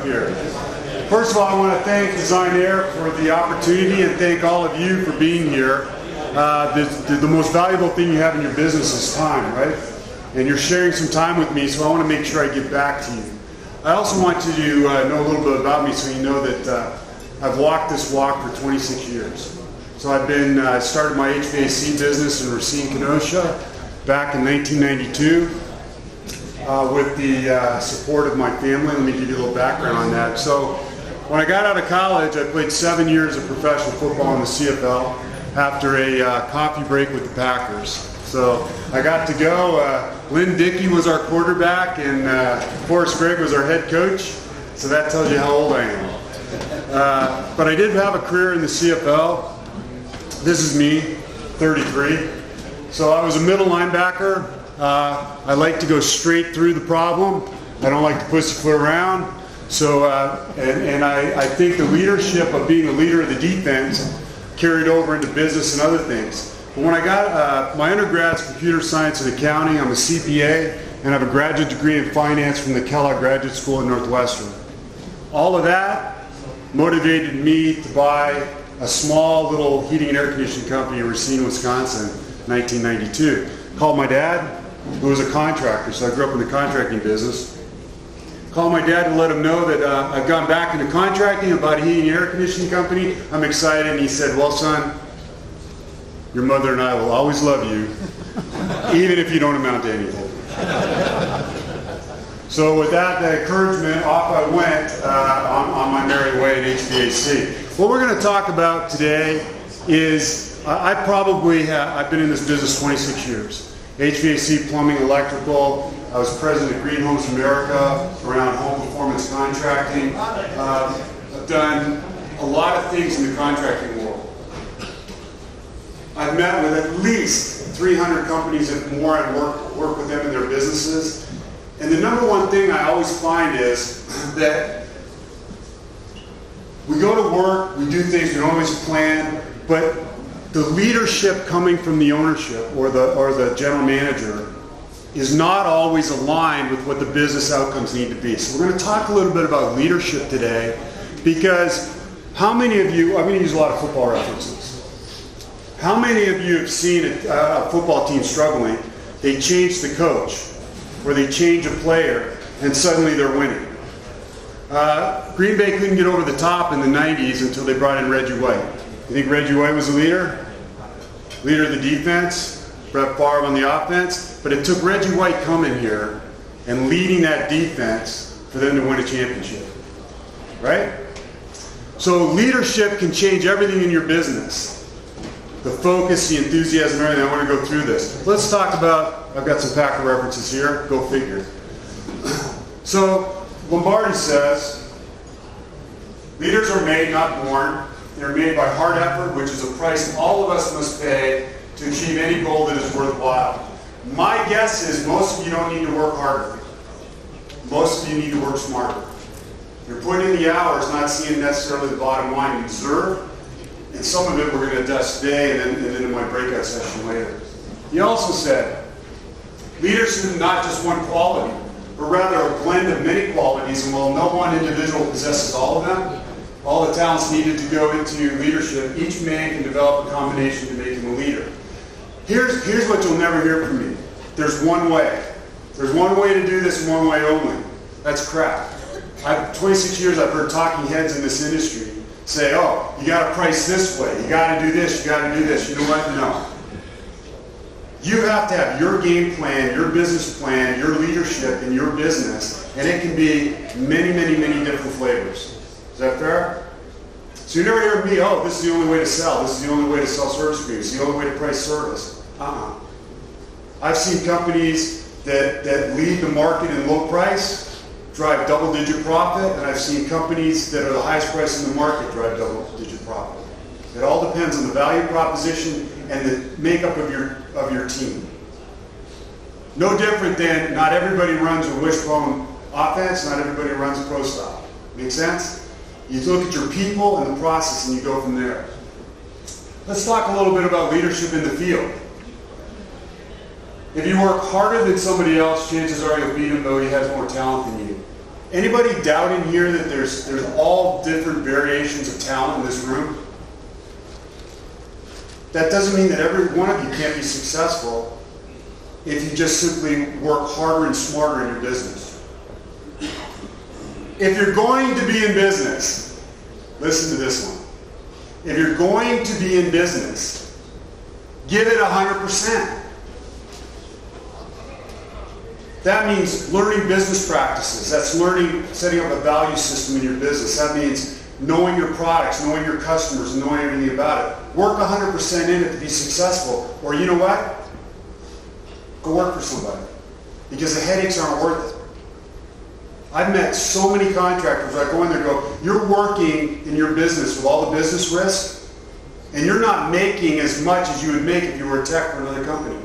up here. First of all, I want to thank Design Air for the opportunity and thank all of you for being here. The most valuable thing you have in your business is time, right? And you're sharing some time with me, so I want to make sure I give back to you. I also want you to know a little bit about me so you know that I've walked this walk for 26 years. So I started my HVAC business in Racine, Kenosha back in 1992 with the support of my family. Let me give you a little background on that. So when I got out of college, I played 7 years of professional football in the CFL after a coffee break with the Packers. So I got to go. Lynn Dickey was our quarterback and Forrest Gregg was our head coach. So that tells you how old I am. But I did have a career in the CFL. This is me, 33. So I was a middle linebacker. I like to go straight through the problem. I don't like to pussyfoot around. So, and I think the leadership of being a leader of the defense carried over into business and other things. But when I got my undergrad's computer science and accounting, I'm a CPA and I have a graduate degree in finance from the Kellogg Graduate School at Northwestern. All of that motivated me to buy a small little heating and air conditioning company in Racine, Wisconsin, 1992. Called my dad, who was a contractor, so I grew up in the contracting business. Called my dad to let him know that I've gone back into contracting about a heating and air conditioning company. I'm excited, and he said, well, son, your mother and I will always love you, even if you don't amount to anything. So with that encouragement, off I went on my merry way in HVAC. What we're going to talk about today is, I've been in this business 26 years. HVAC, plumbing, electrical. I was president of Green Homes America around home performance contracting. I've done a lot of things in the contracting world. I've met with at least 300 companies and more and work with them in their businesses. And the number one thing I always find is that we go to work, we do things, we don't always plan, but the leadership coming from the ownership or the general manager is not always aligned with what the business outcomes need to be. So we're going to talk a little bit about leadership today, because how many of you, I'm going to use a lot of football references. How many of you have seen a football team struggling? They change the coach or they change a player and suddenly they're winning. Green Bay couldn't get over the top in the 90s until they brought in Reggie White. You think Reggie White was a leader? Leader of the defense, Brett Favre on the offense, but it took Reggie White coming here and leading that defense for them to win a championship, right? So leadership can change everything in your business. The focus, the enthusiasm, and everything. I want to go through this. Let's talk about, I've got some Packer references here, go figure. So Lombardi says, leaders are made, not born. They're made by hard effort, which is a price all of us must pay to achieve any goal that is worthwhile. My guess is most of you don't need to work harder. Most of you need to work smarter. You're putting in the hours, not seeing necessarily the bottom line. You deserve, and some of it we're going to address today and then in my breakout session later. He also said, leadership is not just one quality, but rather a blend of many qualities, and while no one individual possesses all of them, all the talents needed to go into leadership, each man can develop a combination to make him a leader. Here's what you'll never hear from me. There's one way. There's one way to do this and one way only. That's crap. 26 years I've heard talking heads in this industry say, oh, you got to price this way, you got to do this, you got to do this. You know what? No. You have to have your game plan, your business plan, your leadership in your business, and it can be many, many, many different flavors. Is that fair? So you never hear me, oh, this is the only way to sell. This is the only way to sell service agreements. It's the only way to price service. I've seen companies that lead the market in low price drive double-digit profit, and I've seen companies that are the highest price in the market drive double-digit profit. It all depends on the value proposition and the makeup of your team. No different than not everybody runs a wishbone offense, not everybody runs a pro style. Make sense? You look at your people and the process and you go from there. Let's talk a little bit about leadership in the field. If you work harder than somebody else, chances are you'll beat him though he has more talent than you. Anybody doubt in here that there's all different variations of talent in this room? That doesn't mean that every one of you can't be successful if you just simply work harder and smarter in your business. If you're going to be in business, listen to this one. If you're going to be in business, give it 100%. That means learning business practices. That's learning, setting up a value system in your business. That means knowing your products, knowing your customers, knowing everything about it. Work 100% in it to be successful. Or you know what? Go work for somebody. Because the headaches aren't worth it. I've met so many contractors. I go in there and go, you're working in your business with all the business risk, and you're not making as much as you would make if you were a tech for another company.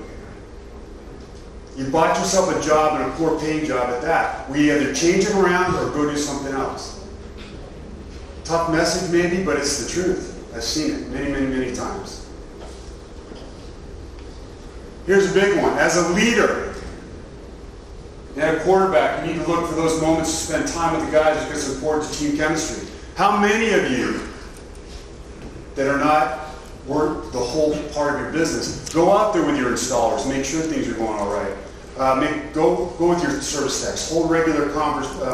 You bought yourself a job, and a poor paying job at that. We either change it around or go do something else. Tough message maybe, but it's the truth. I've seen it many, many, many times. Here's a big one. As a leader, and a quarterback, you need to look for those moments to spend time with the guys because it's important to team chemistry. How many of you that are not work the whole part of your business, go out there with your installers, make sure things are going all right. Go with your service techs, hold regular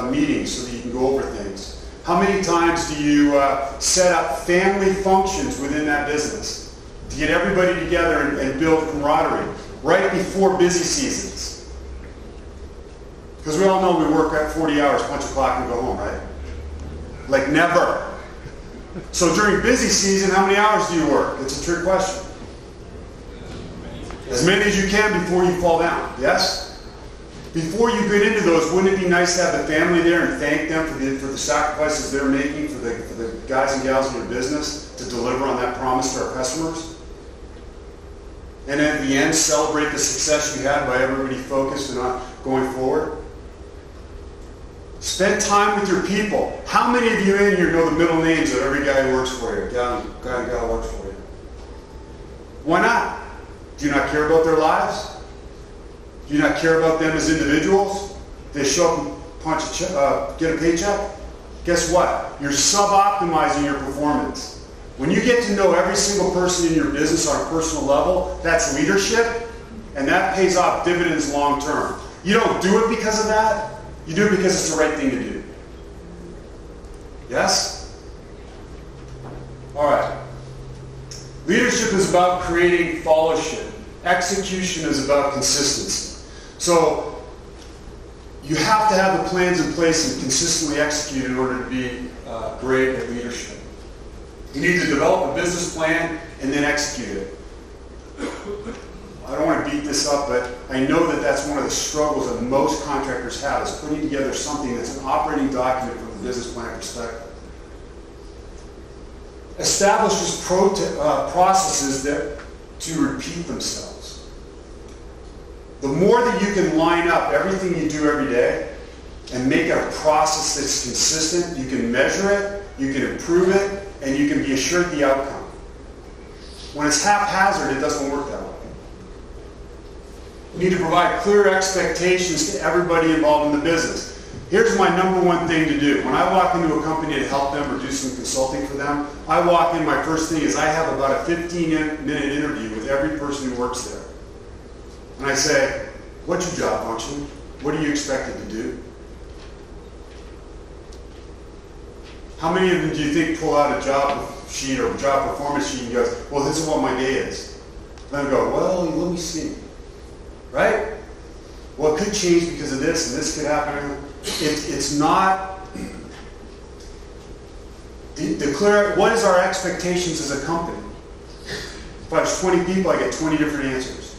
meetings so that you can go over things. How many times do you set up family functions within that business to get everybody together and build camaraderie right before busy seasons? Because we all know we work at 40 hours, punch a clock and go home, right? Like never. So during busy season, how many hours do you work? It's a trick question. As many as you can before you fall down, yes? Before you get into those, wouldn't it be nice to have the family there and thank them for the sacrifices they're making for the guys and gals in your business to deliver on that promise to our customers? And at the end, celebrate the success you had by everybody focused and on going forward? Spend time with your people. How many of you in here know the middle names of every guy who works for you, guy and gal who works for you? Why not? Do you not care about their lives? Do you not care about them as individuals? They show up and get a paycheck? Guess what? You're sub-optimizing your performance. When you get to know every single person in your business on a personal level, that's leadership, and that pays off dividends long term. You don't do it because of that. You do it because it's the right thing to do. Yes? All right. Leadership is about creating followership. Execution is about consistency. So you have to have the plans in place and consistently execute in order to be great at leadership. You need to develop a business plan and then execute it. I don't want to beat this up, but I know that that's one of the struggles that most contractors have, is putting together something that's an operating document from the business plan perspective. Establishes processes to repeat themselves. The more that you can line up everything you do every day and make it a process that's consistent, you can measure it, you can improve it, and you can be assured the outcome. When it's haphazard, it doesn't work that way. We need to provide clear expectations to everybody involved in the business. Here's my number one thing to do. When I walk into a company to help them or do some consulting for them, I walk in, my first thing is I have about a 15-minute interview with every person who works there. And I say, what's your job function? What are you expected to do? How many of them do you think pull out a job sheet or a job performance sheet and goes, well, this is what my day is? Then go, well, let me see. Right? Well, it could change because of this, and this could happen. It's not declare what is our expectations as a company. If I was 20 people, I get 20 different answers.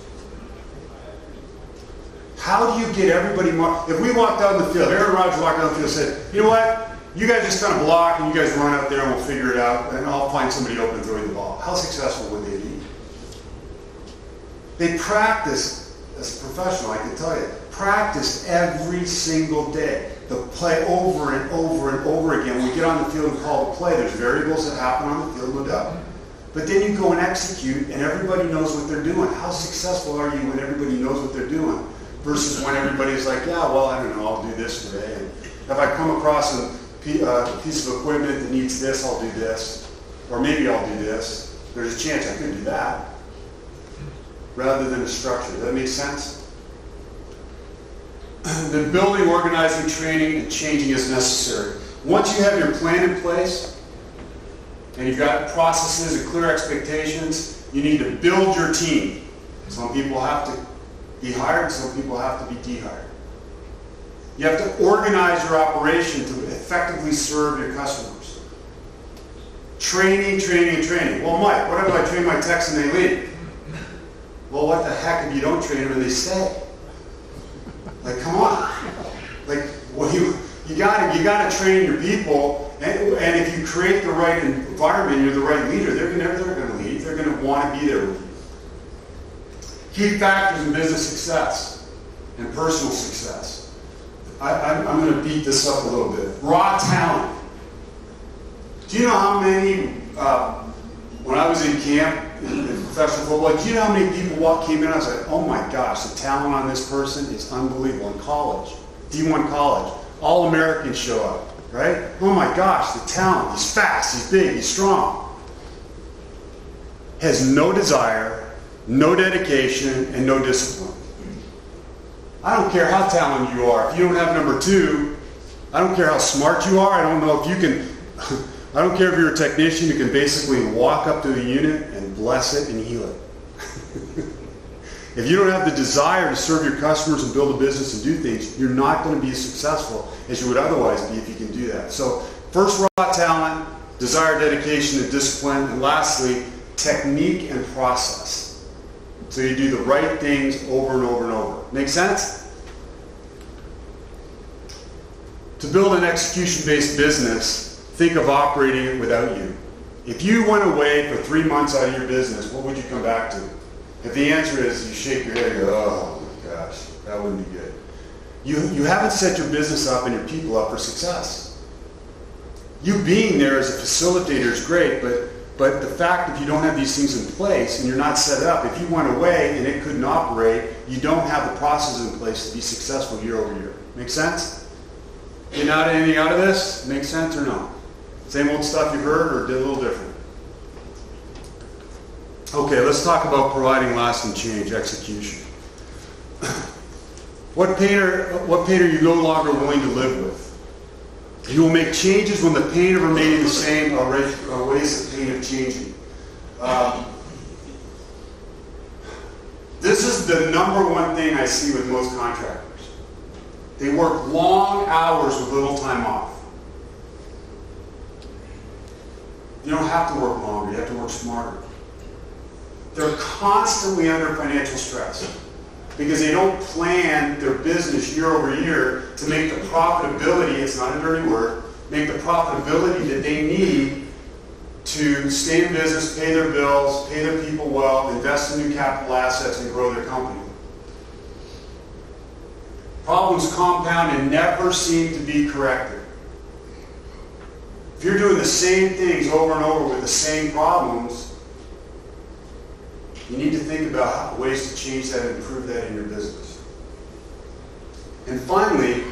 How do you get everybody if we walked out in the field, Aaron Rodgers walked out in the field and said, you know what? You guys just kind of block and you guys run out there and we'll figure it out and I'll find somebody open and throw you the ball. How successful would they be? They practice. As a professional, I can tell you, practice every single day. The play over and over and over again. When we get on the field and call the play, there's variables that happen on the field, no doubt. But then you go and execute, and everybody knows what they're doing. How successful are you when everybody knows what they're doing? Versus when everybody's like, yeah, well, I don't know, I'll do this today. if I come across a piece of equipment that needs this, I'll do this. Or maybe I'll do this. There's a chance I could do that. Rather than a structure. Does that make sense? Then building, organizing, training, and changing is necessary. Once you have your plan in place, and you've got processes and clear expectations, you need to build your team. Some people have to be hired, some people have to be dehired. You have to organize your operation to effectively serve your customers. Training, training, and training. Well, Mike, what if I train my techs and they leave? Well, what the heck if you don't train them and they stay? Like, come on. Like, well, you gotta train your people, and if you create the right environment, you're the right leader, they're never gonna leave. They're gonna want to be there with you. Key factors in business success and personal success. I'm going to beat this up a little bit. Raw talent. Do you know how many, when I was in camp in professional football, do you know how many people came in and I was like, oh my gosh, the talent on this person is unbelievable. In college, D1 college, all Americans show up, right? Oh my gosh, the talent, he's fast, he's big, he's strong. Has no desire, no dedication, and no discipline. I don't care how talented you are. If you don't have number two, I don't care how smart you are. I don't know if you can, I don't care if you're a technician who can basically walk up to the unit and bless it and heal it. If you don't have the desire to serve your customers and build a business and do things, you're not going to be as successful as you would otherwise be if you can do that. So first, raw talent, desire, dedication, and discipline, and lastly, technique and process. So you do the right things over and over and over. Make sense? To build an execution-based business, think of operating it without you. If you went away for 3 months out of your business, what would you come back to? If the answer is you shake your head and go, oh my gosh, that wouldn't be good. You haven't set your business up and your people up for success. You being there as a facilitator is great, but the fact if you don't have these things in place and you're not set up, if you went away and it couldn't operate, you don't have the processes in place to be successful year over year. Make sense? Getting anything out of this? Make sense or no? Same old stuff you've heard or did a little different? Okay, let's talk about providing lasting change, execution. What pain are you no longer willing to live with? You will make changes when the pain of remaining the same outweighs the pain of changing. This is the number one thing I see with most contractors. They work long hours with little time off. You don't have to work longer, you have to work smarter. They're constantly under financial stress because they don't plan their business year over year to make the profitability, it's not a dirty word, make the profitability that they need to stay in business, pay their bills, pay their people well, invest in new capital assets, and grow their company. Problems compound and never seem to be corrected. If you're doing the same things over and over with the same problems, you need to think about ways to change that and improve that in your business. And finally,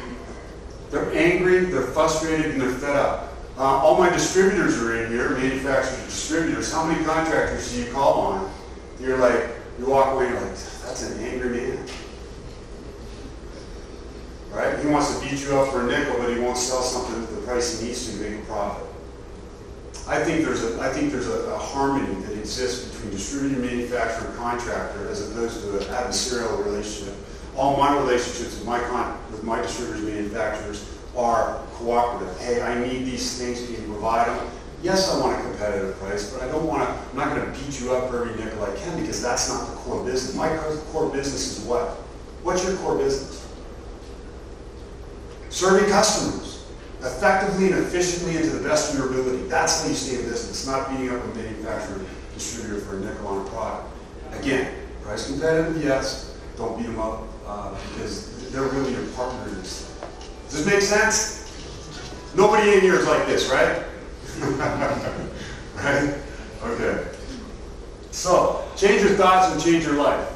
they're angry, they're frustrated, and they're fed up. All my distributors are in here, manufacturers and distributors. How many contractors do you call on? You're like, you walk away and you're like, that's an angry man. Right? He wants to beat you up for a nickel, but he won't sell something at the price he needs to make a profit. I think there's a harmony that exists between distributor, manufacturer, and contractor as opposed to an adversarial relationship. All my relationships with my distributors and manufacturers are cooperative. Hey, I need these things, can you provide them? Yes, I want a competitive price, but I'm not going to beat you up for every nickel I can because that's not the core business. My core business is what? What's your core business? Serving customers effectively and efficiently and to the best of your ability. That's how you stay in business, not beating up a manufacturer distributor for a nickel on a product. Again, price competitive, yes. Don't beat them up because they're really your partner in this thing. Does this make sense? Nobody in here is like this, right? Right? Okay. So, change your thoughts and change your life.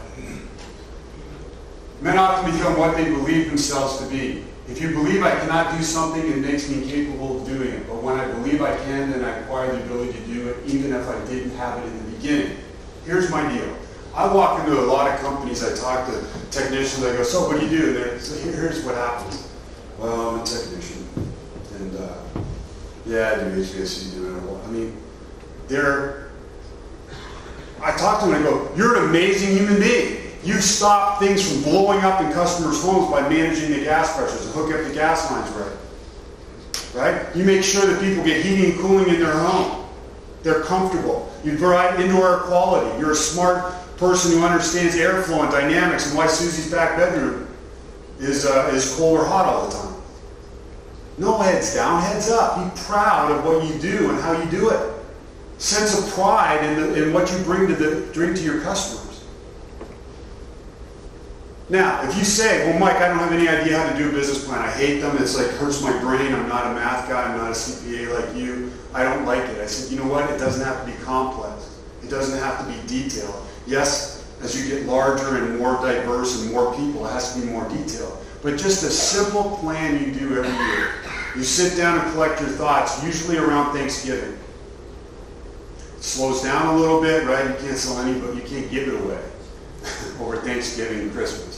Men often become what they believe themselves to be. If you believe I cannot do something, it makes me incapable of doing it. But when I believe I can, then I acquire the ability to do it, even if I didn't have it in the beginning. Here's my deal. I walk into a lot of companies, I talk to technicians, I go, so what do you do? So here's what happens. Well, I'm a technician. And yeah, I do HVAC, doing it. I mean, I talk to them and I go, you're an amazing human being. You stop things from blowing up in customers' homes by managing the gas pressures and hook up the gas lines right. You make sure that people get heating and cooling in their home. They're comfortable. You provide indoor air quality. You're a smart person who understands airflow and dynamics and why Susie's back bedroom is cold or hot all the time. No heads down, heads up. Be proud of what you do and how you do it. Sense of pride in what you bring to your customers. Now, if you say, well, Mike, I don't have any idea how to do a business plan. I hate them. It's like hurts my brain. I'm not a math guy. I'm not a CPA like you. I don't like it. I said, you know what? It doesn't have to be complex. It doesn't have to be detailed. Yes, as you get larger and more diverse and more people, it has to be more detailed. But just a simple plan you do every year. You sit down and collect your thoughts, usually around Thanksgiving. It slows down a little bit, right? You can't sell any, but you can't give it away over Thanksgiving and Christmas.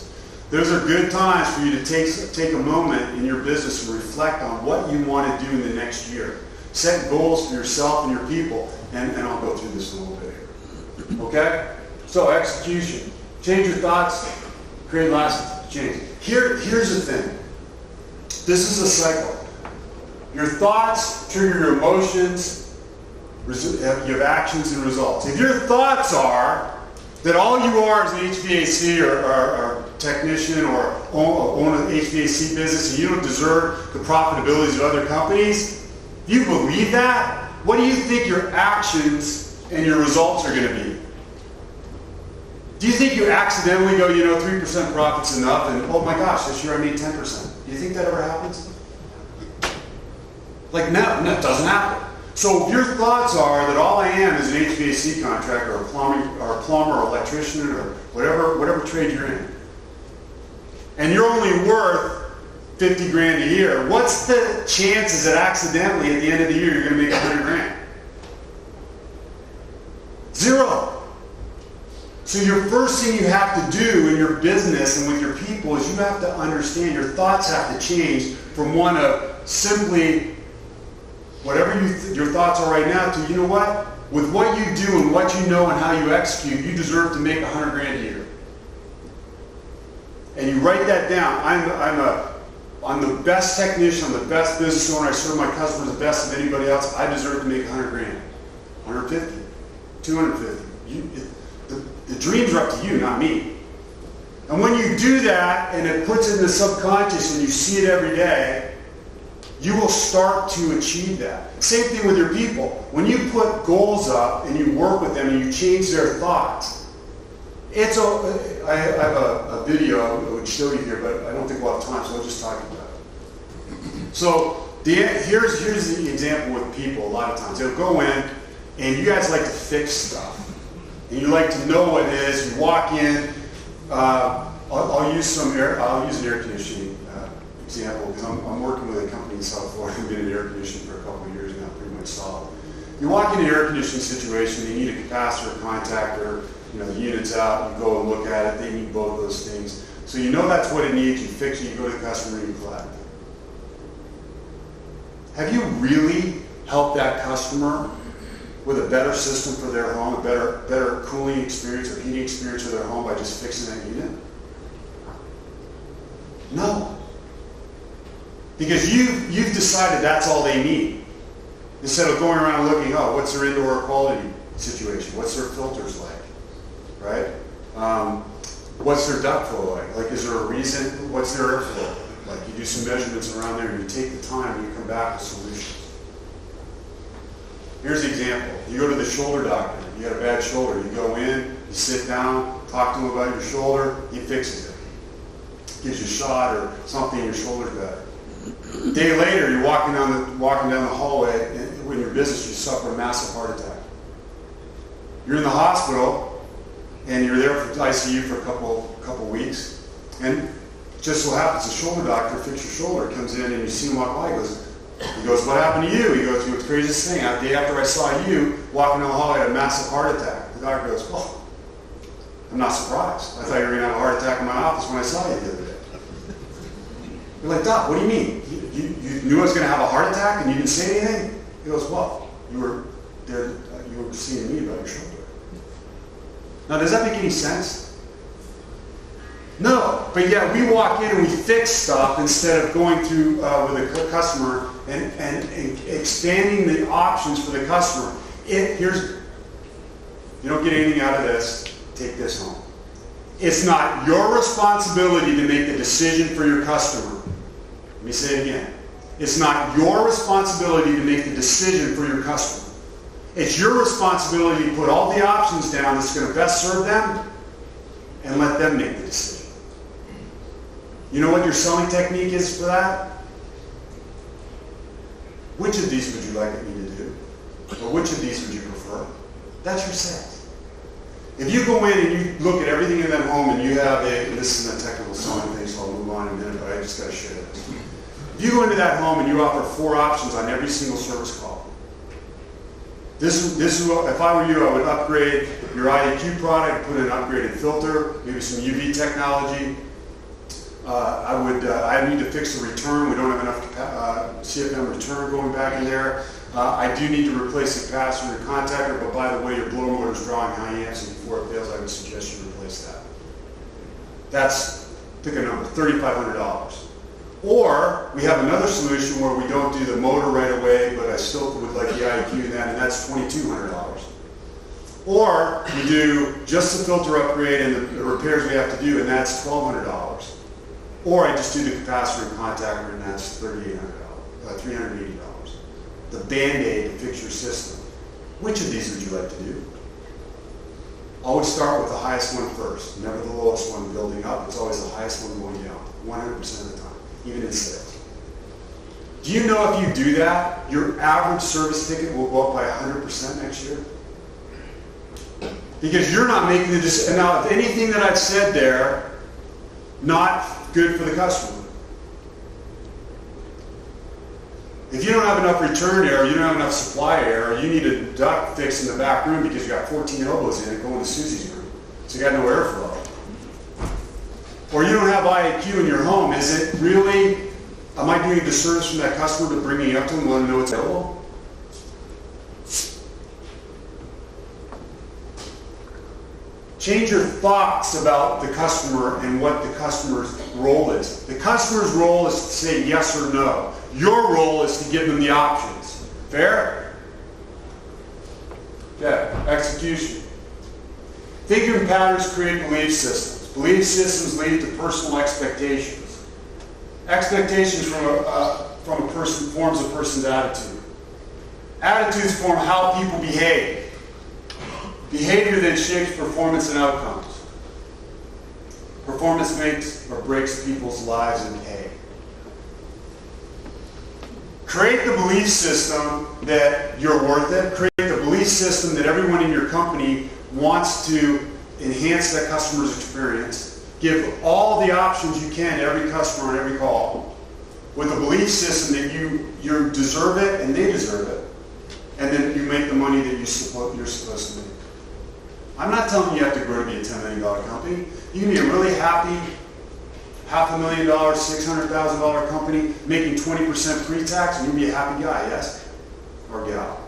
Those are good times for you to take a moment in your business and reflect on what you want to do in the next year. Set goals for yourself and your people, and I'll go through this in a little bit here. Okay? So execution. Change your thoughts, create lasting change. Here's the thing. This is a cycle. Your thoughts trigger your emotions, you have actions and results. If your thoughts are that all you are is an HVAC or technician or own an HVAC business and you don't deserve the profitabilities of other companies, if you believe that, what do you think your actions and your results are going to be? Do you think you accidentally go, 3% profit's enough and oh my gosh, this year I made 10%? Do you think that ever happens? Like no, it doesn't happen. So if your thoughts are that all I am is an HVAC contractor or a plumber or electrician or whatever trade you're in, and you're only worth 50 grand a year, what's the chances that accidentally at the end of the year you're going to make 100 grand? 0. So your first thing you have to do in your business and with your people is you have to understand your thoughts have to change from one of simply whatever your thoughts are right now to, you know what? With what you do and what you know and how you execute, you deserve to make 100 grand a year. And you write that down. I'm the best technician, I'm the best business owner, I serve my customers the best of anybody else. I deserve to make 100 grand. 150, 250. The dreams are up to you, not me. And when you do that and it puts it in the subconscious and you see it every day, you will start to achieve that. Same thing with your people. When you put goals up and you work with them and you change their thoughts, I have a video I would show you here, but I don't think we'll have time, so I'll just talk about it. So here's the example with people a lot of times. They'll go in and you guys like to fix stuff. And you like to know what it is. You walk in, I'll use an air conditioning example, because I'm working with a company in South Florida who's been in air conditioning for a couple of years now, pretty much solid. You walk into an air conditioning situation, you need a capacitor, a contactor, the unit's out, you go and look at it, they need both those things. So you know that's what it needs, you fix it, you go to the customer, you collect. Have you really helped that customer with a better system for their home, a better cooling experience or heating experience for their home by just fixing that unit? No. Because you've decided that's all they need. Instead of going around looking, what's their indoor air quality situation? What's their filters like? Right? What's their duct flow like? Like, is there a reason? What's their airflow? Like, you do some measurements around there and you take the time and you come back with solutions. Here's an example. You go to the shoulder doctor. You got a bad shoulder. You go in, you sit down, talk to him about your shoulder, he fixes it. Gives you a shot or something, your shoulder's better. A day later, you're walking down the hallway, and in your business, you suffer a massive heart attack. You're in the hospital, and you're there for ICU for a couple weeks, and Just so happens the shoulder doctor, fix your shoulder, comes in and you see him walk by, he goes, what happened to you? He goes, the craziest thing, the day after I saw you walking down the hall, I had a massive heart attack. The doctor goes, well, I'm not surprised. I thought you were going to have a heart attack in my office when I saw you the other day. You're like, Doc, what do you mean? You knew I was going to have a heart attack and you didn't say anything? He goes, well, you were there, you were seeing me about your shoulder. Now, does that make any sense? No, but yet we walk in and we fix stuff instead of going through with a customer and expanding the options for the customer. You don't get anything out of this, take this home. It's not your responsibility to make the decision for your customer. Let me say it again. It's not your responsibility to make the decision for your customer. It's your responsibility to put all the options down that's going to best serve them and let them make the decision. You know what your selling technique is for that? Which of these would you like me to do? Or which of these would you prefer? That's your sales. If you go in and you look at everything in that home and you have this isn't a technical selling thing, so I'll move on in a minute, but I just got to share this. If you go into that home and you offer 4 options on every single service call, this is what, if I were you, I would upgrade your IEQ product, put in an upgraded filter, maybe some UV technology. I need to fix the return. We don't have enough CFM return going back in there. I do need to replace the capacitor contactor, but by the way, your blower motor is drawing high amps, and before it fails, I would suggest you replace that. That's, pick a number, $3,500. Or we have another solution where we don't do the motor right away, but I still would like the IEQ in that, and that's $2,200. Or we do just the filter upgrade and the repairs we have to do, and that's $1,200. Or I just do the capacitor and contactor, and that's $380. The Band-Aid to fix your system. Which of these would you like to do? Always start with the highest one first, never the lowest one building up. It's always the highest one going down, 100% of the time, even in sales. Do you know if you do that, your average service ticket will go up by 100% next year? Because you're not making the decision. Now, if anything that I've said there, not good for the customer. If you don't have enough return air, you don't have enough supply air, you need a duct fix in the back room because you got 14 elbows in it going to Susie's room. So you got no airflow. Or you don't have IAQ in your home. Is it really, am I doing a disservice from that customer to bringing up to them and let them know it's available? Change your thoughts about the customer and what the customer's role is. The customer's role is to say yes or no. Your role is to give them the options. Fair? Okay, execution. Thinking patterns create belief systems. Belief systems lead to personal expectations. Expectations from a person forms a person's attitude. Attitudes form how people behave. Behavior then shapes performance and outcomes. Performance makes or breaks people's lives and pay. Create the belief system that you're worth it. Create the belief system that everyone in your company wants to enhance that customer's experience. Give all the options you can to every customer on every call. With a belief system that you deserve it and they deserve it. And then you make the money that you're supposed to make. I'm not telling you have to grow to be a $10 million company. You can be a really happy $500,000, $600,000 company making 20% pre-tax, and you'll be a happy guy, yes? Or gal.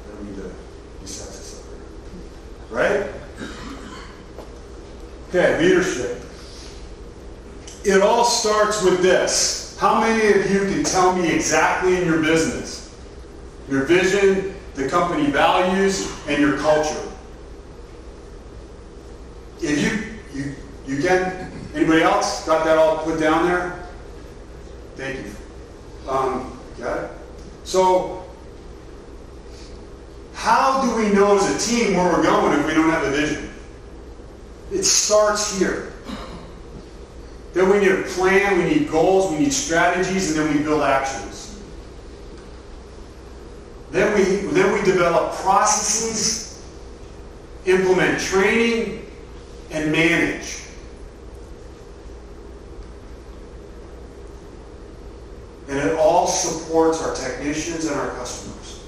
I don't need to be sexist up here. Right? Okay, leadership. It all starts with this. How many of you can tell me exactly in your business? Your vision, the company values, and your culture. If you can, anybody else got that all put down there? Thank you. Got it? So, how do we know as a team where we're going if we don't have a vision? It starts here. Then we need a plan, we need goals, we need strategies, and then we build actions. Then we develop processes, implement training, and manage. technicians and our customers.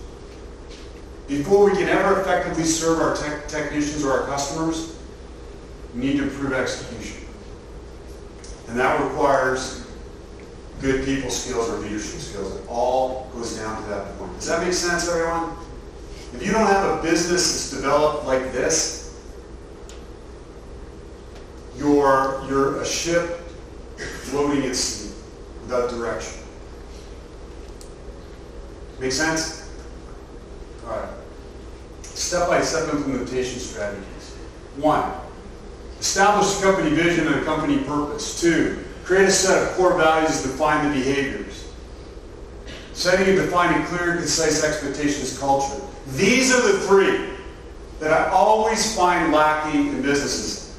Before we can ever effectively serve our technicians or our customers, we need to improve execution. And that requires good people skills or leadership skills. It all goes down to that point. Does that make sense, everyone? If you don't have a business that's developed like this, you're a ship floating at sea without direction. Make sense? All right. Step-by-step implementation strategies. 1, establish a company vision and a company purpose. 2, create a set of core values to define the behaviors. Setting and defining clear and concise expectations culture. These are the 3 that I always find lacking in businesses.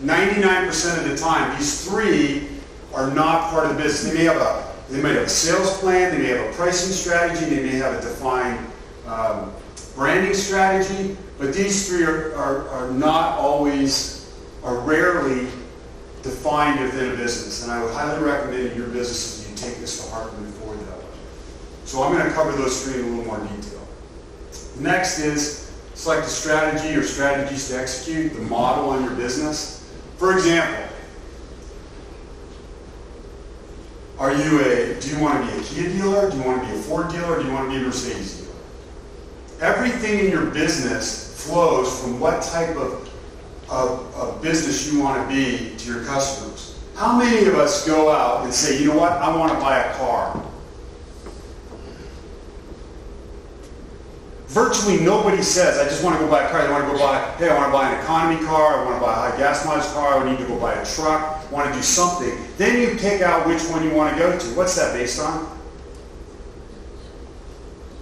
99% of the time, these 3 are not part of the business. They might have a sales plan, they may have a pricing strategy, they may have a defined branding strategy, but these 3 are not always, are rarely defined within a business. And I would highly recommend in your businesses you take this to heart and move forward that way. So I'm going to cover those 3 in a little more detail. Next is select a strategy or strategies to execute, the model on your business. For example, do you want to be a Kia dealer? Do you want to be a Ford dealer? Do you want to be a Mercedes dealer? Everything in your business flows from what type of business you want to be to your customers. How many of us go out and say, you know what, I want to buy a car? Virtually nobody says, I just want to go buy a car. They want to go buy, hey, I want to buy an economy car, I want to buy a high gas mileage car, I need to go buy a truck, I want to do something. Then you pick out which one you want to go to. What's that based on?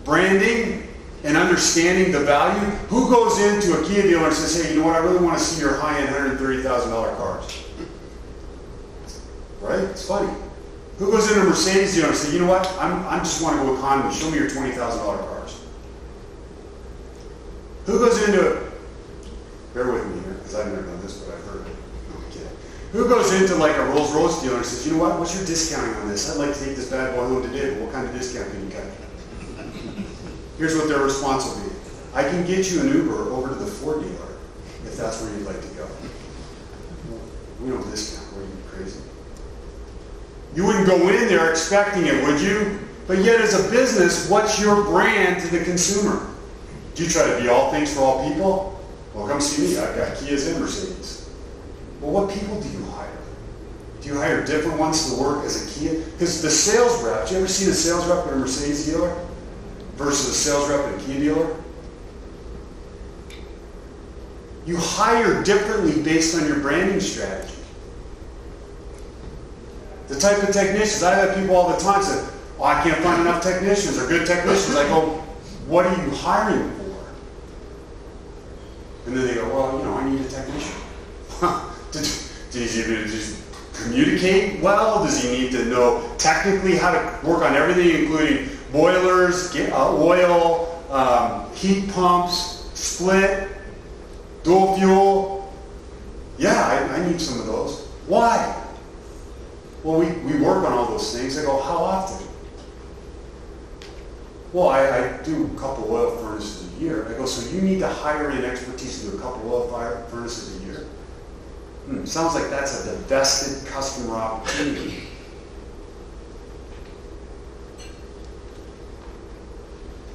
Branding and understanding the value. Who goes into a Kia dealer and says, hey, you know what, I really want to see your high-end $130,000 cars? Right? It's funny. Who goes into a Mercedes dealer and says, you know what, I just want to go economy, show me your $20,000 cars? Who goes into it? Bear with me here, because I've never done this, but I've heard it. Okay. Who goes into like a Rolls Royce dealer and says, you know what, what's your discounting on this? I'd like to take this bad boy home today, but what kind of discount can you get? Here's what their response will be. I can get you an Uber over to the Ford dealer if that's where you'd like to go. We don't discount. What are you, crazy? You wouldn't go in there expecting it, would you? But yet as a business, what's your brand to the consumer? Do you try to be all things for all people? Well, come see me. I've got Kias and Mercedes. Well, what people do you hire? Do you hire different ones to work as a Kia? Because the sales rep, do you ever see a sales rep at a Mercedes dealer versus a sales rep at a Kia dealer? You hire differently based on your branding strategy. The type of technicians, I have people all the time say, oh, I can't find enough technicians or good technicians. I go, what are you hiring for? And then they go, well, you know, I need a technician. Does he just communicate well? Does he need to know technically how to work on everything, including boilers, oil, heat pumps, split, dual fuel? Yeah, I need some of those. Why? Well, we work on all those things. I go, how often? Well, I do a couple oil furnaces a year. I go, so you need to hire in expertise to do a couple oil furnaces a year? Sounds like that's a divested customer opportunity.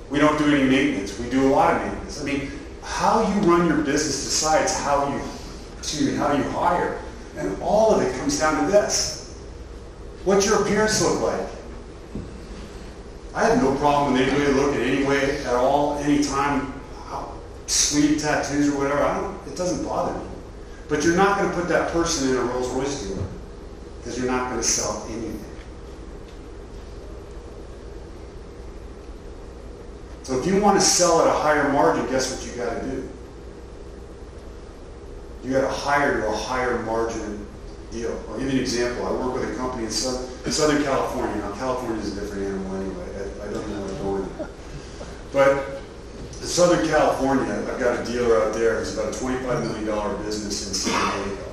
We don't do any maintenance. We do a lot of maintenance. I mean, how you run your business decides how you hire. And all of it comes down to this. What's your appearance look like? I have no problem with anybody looking any way at all, anytime, sleeve tattoos or whatever. It doesn't bother me. But you're not going to put that person in a Rolls Royce dealer because you're not going to sell anything. So if you want to sell at a higher margin, guess what you got to do? You got to hire to a higher margin deal. I'll give you an example. I work with a company in Southern California. Now, California is a different animal anyway. I don't know where I'm going there. But in Southern California, I've got a dealer out there who's about a $25 million business in San Diego.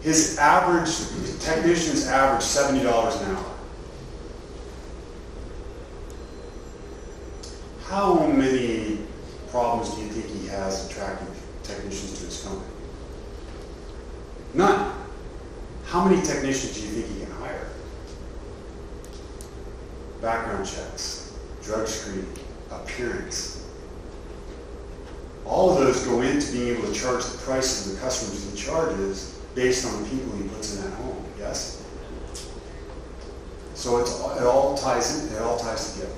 His technicians average $70 an hour. how many problems do you think he has attracting technicians to his company? None. How many technicians do you think he can hire? Background checks, drug screening, appearance. All of those go into being able to charge the prices the customers he charges based on the people he puts in that home, yes? So it all ties in, it all ties together.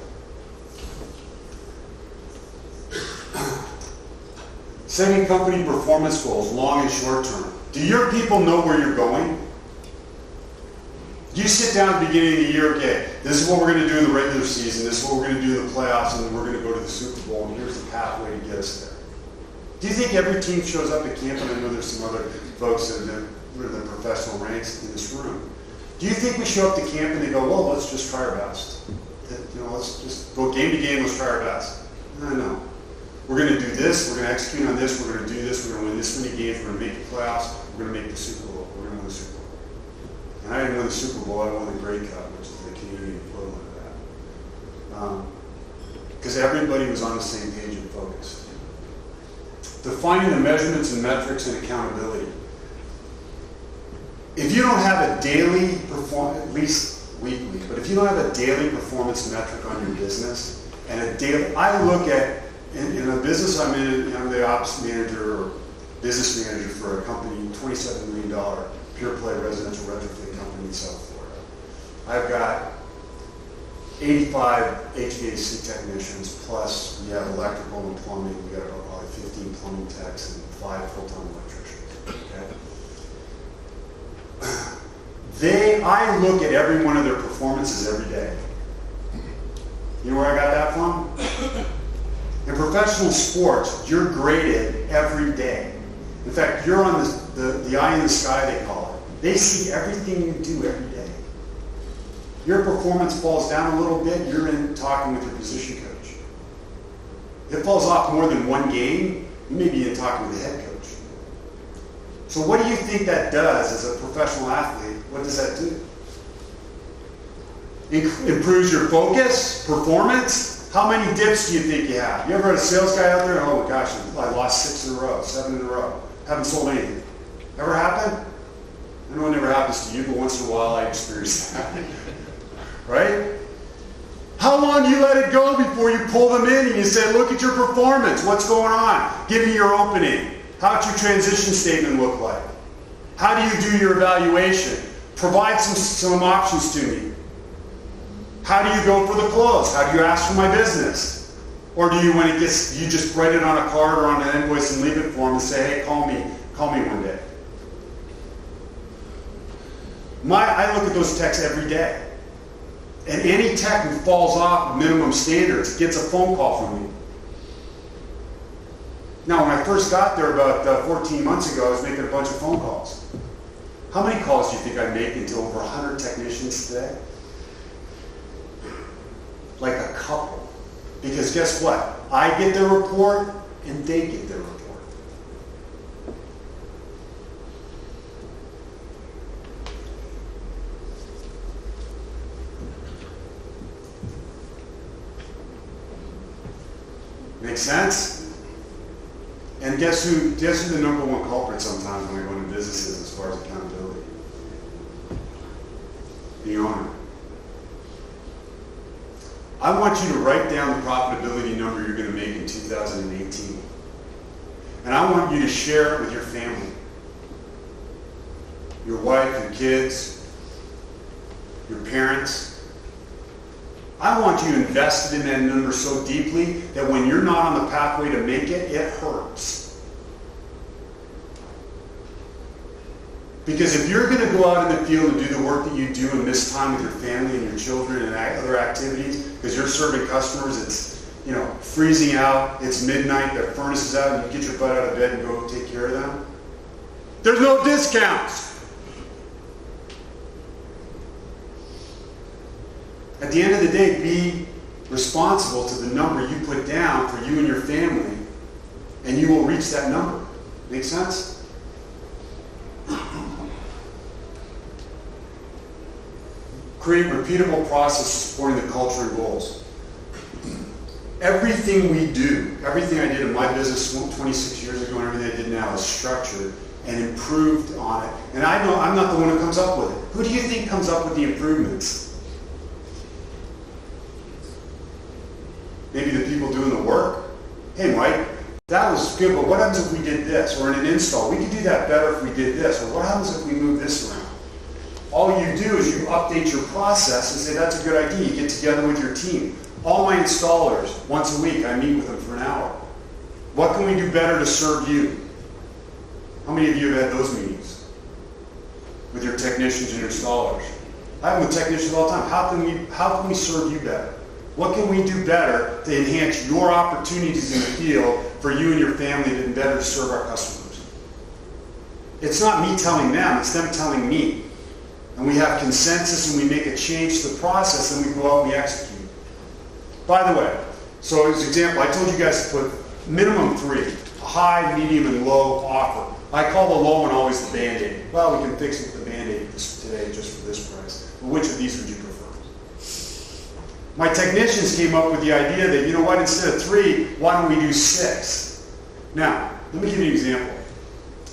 Setting company performance goals, long and short term. Do your people know where you're going? You sit down at the beginning of the year, okay, this is what we're going to do in the regular season, this is what we're going to do in the playoffs, and then we're going to go to the Super Bowl, and here's the pathway to get us there. Do you think every team shows up at camp? And I know there's some other folks that are in the professional ranks in this room. Do you think we show up to camp and they go, well, let's just try our best? Let's just go game to game, let's try our best. No. We're going to do this, we're going to execute on this, we're going to do this, we're going to win this many games, we're going to make the playoffs, we're going to make the Super Bowl, we're going to win the Super Bowl. And I didn't win the Super Bowl, I won the Grey Cup, which is the Canadian equivalent of that. Because everybody was on the same page and focused. Defining the measurements and metrics and accountability. If you don't have a daily performance, at least weekly, but if you don't have a daily performance metric on your business, and a daily, I look at, in the business I'm in, I'm the ops manager or business manager for a company, $27 million pure play residential retrofit company in South Florida. I've got 85 HVAC technicians, plus we have electrical and plumbing. We got about 15 plumbing techs and 5 full-time electricians. Okay? I look at every one of their performances every day. You know where I got that from? In professional sports, you're graded every day. In fact, you're on the eye in the sky, they call it. They see everything you do every day. Your performance falls down a little bit, you're in talking with your position coach. If it falls off more than one game, you may be in talking with the head coach. So what do you think that does as a professional athlete? What does that do? Improves your focus, performance. How many dips do you think you have? You ever had a sales guy out there? Oh my gosh, I lost 6 in a row, 7 in a row. Haven't sold anything. Ever happen? I know it never happens to you, but once in a while I experience that. Right? How long do you let it go before you pull them in and you say, look at your performance, what's going on? Give me your opening. How's your transition statement look like? How do you do your evaluation? Provide some options to me. How do you go for the close? How do you ask for my business? Or do you, when it gets, you just write it on a card or on an invoice and leave it for them and say, hey, call me one day. I look at those techs every day. And any tech who falls off minimum standards gets a phone call from me. Now, when I first got there about 14 months ago, I was making a bunch of phone calls. How many calls do you think I make into over 100 technicians today? Like a couple. Because guess what? I get their report and they get their report. Make sense? And guess who the number one culprit sometimes when I go into businesses as far as accountability? The owner. I want you to write down the profitability number you're going to make in 2018. And I want you to share it with your family. Your wife, your kids, your parents. I want you invested in that number so deeply that when you're not on the pathway to make it, it hurts. Because if you're going to go out in the field and do the work that you do and miss time with your family and your children and other activities, because you're serving customers, it's freezing out, it's midnight, the furnace is out, and you get your butt out of bed and go take care of them, there's no discounts. At the end of the day, be responsible to the number you put down for you and your family, and you will reach that number. Make sense? Create repeatable processes supporting the culture and goals. everything we do, everything I did in my business 26 years ago and everything I did now is structured and improved on it. And I know I'm not the one who comes up with it. Who do you think comes up with the improvements? Maybe the people doing the work? Hey, Mike, that was good, but what happens if we did this? Or in an install, we could do that better if we did this. Or what happens if we move this around? All you do is you update your process and say, that's a good idea. You get together with your team. All my installers, once a week, I meet with them for an hour. What can we do better to serve you? How many of you have had those meetings with your technicians and your installers? I have them with technicians all the time. How can we serve you better? What can we do better to enhance your opportunities in the field for you and your family to better serve our customers? It's not me telling them, it's them telling me. And we have consensus and we make a change to the process and we go out and we execute. By the way, so as an example, I told you guys to put minimum 3, a high, medium, and low offer. I call the low one always the Band-Aid. Well, we can fix it with the Band-Aid today just for this price. But which of these would you prefer? My technicians came up with the idea that, you know what, instead of 3, why don't we do 6? Now, let me give you an example.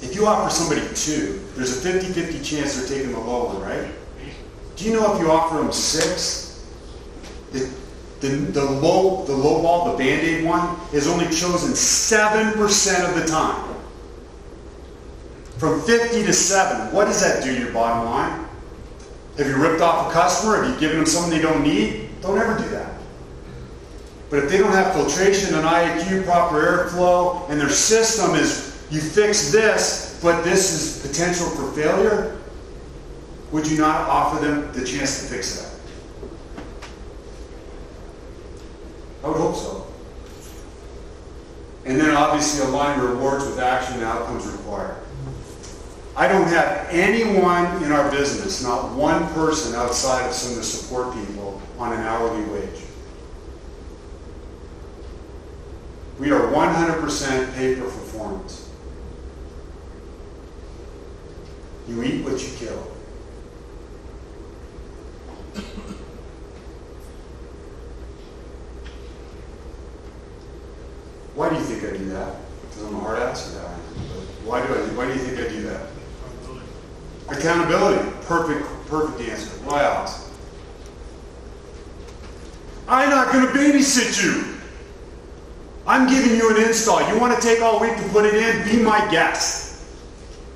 If you offer somebody 2, there's a 50-50 chance they're taking the low one, right? Do you know if you offer them 6, the low ball, the Band-Aid one, is only chosen 7% of the time. From 50 to 7, what does that do to your bottom line? Have you ripped off a customer? Have you given them something they don't need? Don't ever do that. But if they don't have filtration and IAQ, proper airflow, and their system is, you fix this, but this is potential for failure, would you not offer them the chance to fix that? I would hope so. And then obviously align rewards with action and outcomes required. I don't have anyone in our business, not one person outside of some of the support people, on an hourly wage. We are 100% pay per performance. You eat what you kill. Why do you think I do that? Because I'm a hard ass guy. But why do you think I do that? Accountability. Perfect answer. Why else? I'm not going to babysit you. I'm giving you an install. You want to take all week to put it in? Be my guest.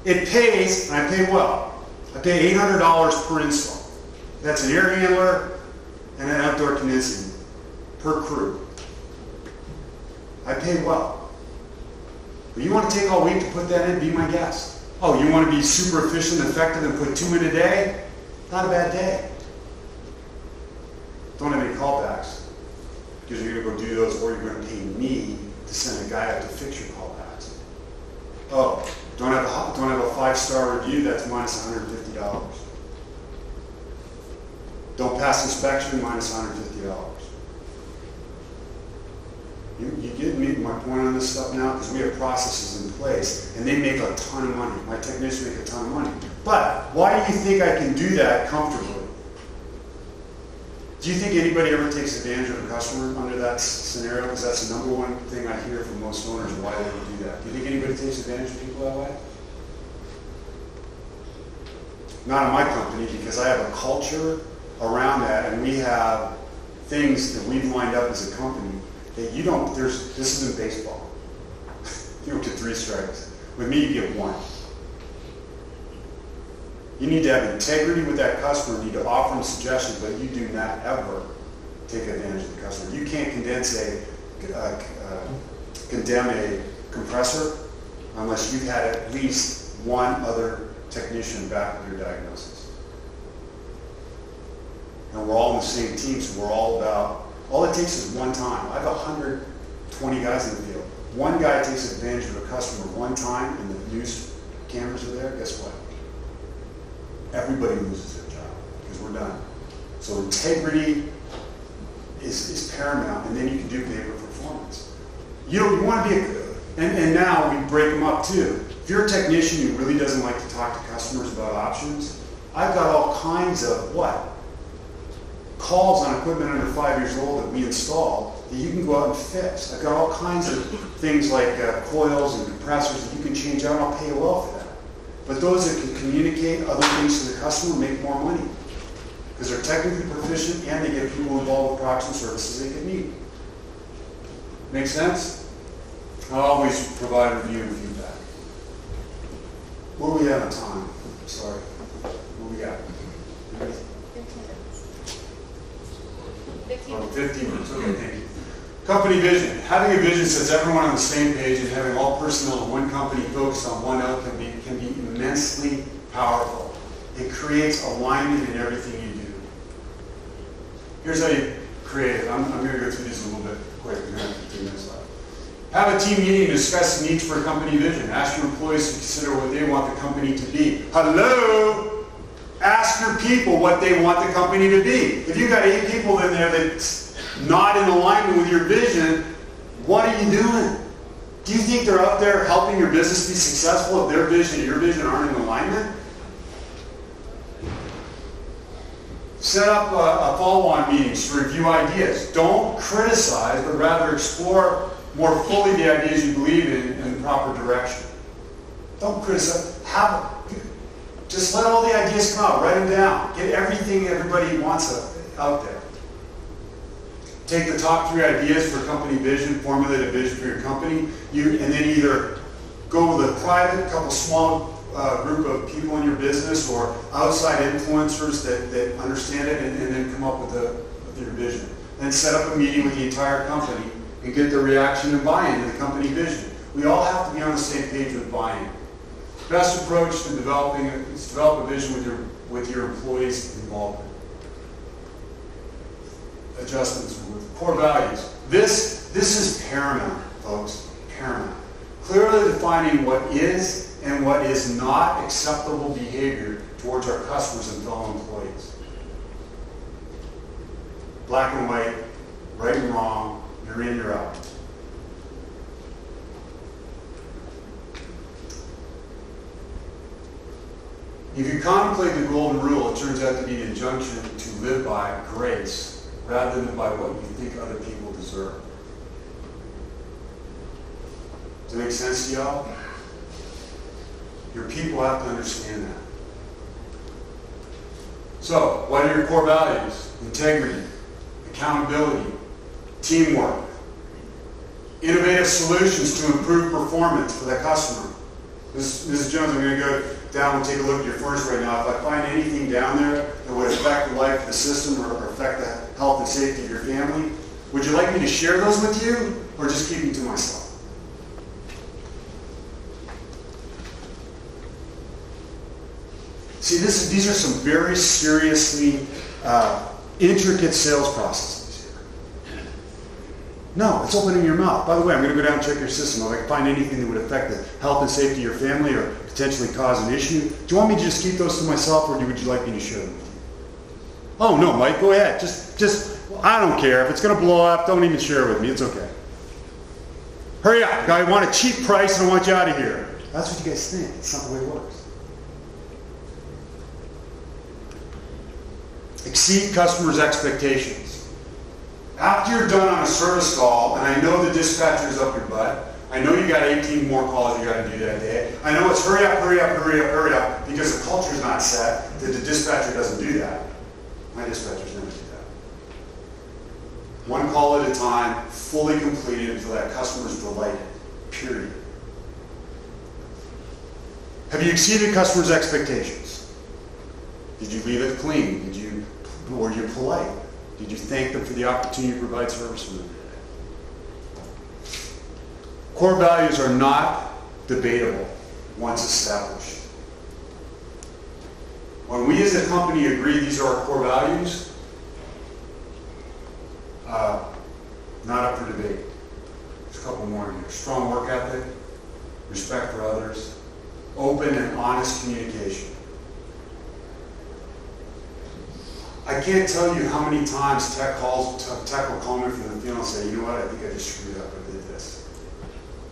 It pays, and I pay well. I pay $800 per install. That's an air handler and an outdoor condensing per crew. I pay well. But you want to take all week to put that in? Be my guest. Oh, you want to be super efficient and effective and put 2 in a day? Not a bad day. Don't have any callbacks because you're going to go do those, or you're going to pay me to send a guy out to fix your callbacks. Oh, don't have a 5-star review, that's minus $150. Don't pass inspection, minus $150. You get me my point on this stuff now, because we have processes in place and they make a ton of money. My technicians make a ton of money. But why do you think I can do that comfortably? Do you think anybody ever takes advantage of a customer under that scenario? Because that's the number one thing I hear from most owners, why they would do that. Do you think anybody takes advantage of people that way? Not in my company, because I have a culture around that, and we have things that we've lined up as a company that you don't, this isn't baseball. You don't get 3 strikes. With me, you get 1. You need to have integrity with that customer. You need to offer them suggestions, but you do not ever take advantage of the customer. You can't condemn a compressor unless you've had at least one other technician back with your diagnosis. And we're all in the same team, so we're all about, all it takes is one time. I have 120 guys in the field. One guy takes advantage of a customer one time and the news cameras are there, guess what? Everybody loses their job because we're done. So integrity is paramount, and then you can do pay per performance. You want to be and now we break them up too. If you're a technician who really doesn't like to talk to customers about options, I've got all kinds of calls on equipment under 5 years old that we installed that you can go out and fix. I've got all kinds of things like coils and compressors that you can change out, and I'll pay you well for that. But those that can communicate other things to the customer make more money because they're technically proficient and they get people involved with products and services they can need. Make sense? I'll always provide a review and feedback. What do we have on time? Sorry. What do we got? 15 minutes. 15 minutes. Okay, thank you. Company vision. Having a vision sets everyone on the same page, and having all personnel in one company focused on one outcome can be immensely powerful. It creates alignment in everything you do. Here's how you create it. I'm going to go through these a little bit quick. We're going to have 15 minutes left. Have a team meeting to discuss the needs for a company vision. Ask your employees to consider what they want the company to be. Hello? Ask your people what they want the company to be. If you've got 8 people in there that's not in alignment with your vision, what are you doing? Do you think they're out there helping your business be successful if their vision and your vision aren't in alignment? Set up a follow-on meetings to review ideas. Don't criticize, but rather explore more fully the ideas you believe in the proper direction. Don't criticize. Just let all the ideas come out. Write them down. Get everything everybody wants out there. Take the top 3 ideas for company vision, formulate a vision for your company, and then either go with a private, couple small group of people in your business or outside influencers that understand it and then come up with your vision. Then set up a meeting with the entire company and get the reaction and buy-in to the company vision. We all have to be on the same page with buy-in. Best approach to developing is develop a vision with your employees' involvement. Adjustments with core values. This is paramount, folks. Paramount. Clearly defining what is and what is not acceptable behavior towards our customers and fellow employees. Black and white, right and wrong, you're in, you're out. If you contemplate the golden rule, it turns out to be an injunction to live by grace rather than by what you think other people deserve. Does that make sense to y'all? Your people have to understand that. So, what are your core values? Integrity, accountability, teamwork, innovative solutions to improve performance for the customer. Mrs. Jones, I'm going to go down and take a look at your furnace right now. If I find anything down there that would affect the life of the system or affect the health and safety of your family, would you like me to share those with you or just keep them to myself? See, these are some very seriously intricate sales processes here. No, it's opening your mouth. By the way, I'm going to go down and check your system. If I can find anything that would affect the health and safety of your family or potentially cause an issue, do you want me to just keep those to myself or would you like me to share them with you? Oh, no, Mike, go ahead. Just, I don't care. If it's going to blow up, don't even share it with me. It's okay. Hurry up. I want a cheap price and I want you out of here. That's what you guys think. It's not the way it works. Exceed customers' expectations. After you're done on a service call, and I know the dispatcher's up your butt, I know you got 18 more calls you got to do that day. I know it's hurry up, hurry up, hurry up, hurry up, because the culture's not set, that the dispatcher doesn't do that. My dispatchers never do that. One call at a time, fully completed until that customer's delighted. Period. Have you exceeded customers' expectations? Did you leave it clean? Were you polite? Did you thank them for the opportunity to provide service for them? Core values are not debatable once established. When we as a company agree these are our core values, not up for debate. There's a couple more in here. Strong work ethic, respect for others, open and honest communication. I can't tell you how many times tech will call me from the field and say, you know what, I think I just screwed up, I did this.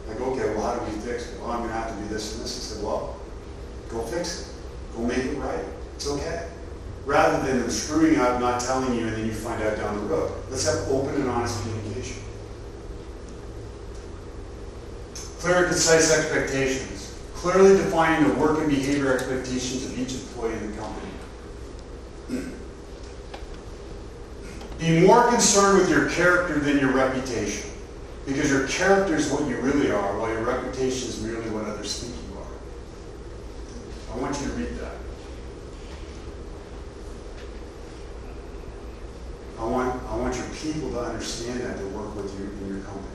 I go, okay, well, how do we fix it? Well, I'm going to have to do this and this. I said, well, go fix it. Go make it right. It's okay. Rather than them screwing up, not telling you, and then you find out down the road. Let's have open and honest communication. Clear and concise expectations. Clearly defining the work and behavior expectations of each employee in the company. Be more concerned with your character than your reputation. Because your character is what you really are, while your reputation is merely what others think you are. I want you to read that. I want your people to understand that, to work with you in your company.